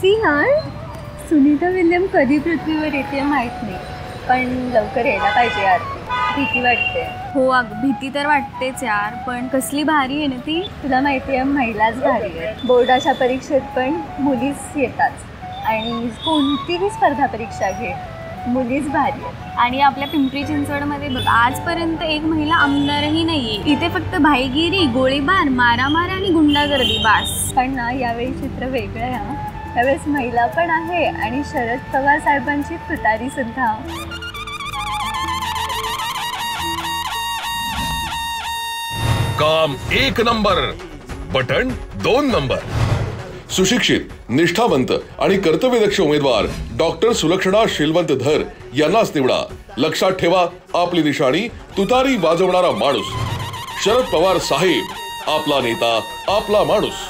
C यार, Sunita William कधी पृथ्वीवर येते माहीत नाही, पण लवकर यायला पाहिजे यार. भीती वाटते. हो अगं, भीती तर वाटतेच यार, पण कसली भारी आहे ना ती. तुला माहिती आहे, महिलाच भारी आहे. बोर्डाच्या परीक्षेत पण मुलीच येतात आणि कोणतीही स्पर्धा परीक्षा घे, मुलीच भारी आहे. आणि आपल्या पिंपरी चिंचवडमध्ये बघ, आजपर्यंत एक महिला आमदारही नाहीये. इथे फक्त भाईगिरी, गोळीबार, मारामार आणि गुंडागर्दी बास. पण ना यावेळी चित्र वेगळं आहे हा. त्यावेळेस महिला पण आहे आणि शरद पवार साहेबांची तुतारी सुद्धा. काम 1 नंबर, बटन 2 नंबर. सुशिक्षित, निष्ठावंत आणि कर्तव्यदक्ष उमेदवार डॉक्टर सुलक्षणा शीलवंत धर यांनाच निवडा. लक्षात ठेवा, आपली निशाणी तुतारी वाजवणारा माणूस. शरद पवार साहेब, आपला नेता, आपला माणूस.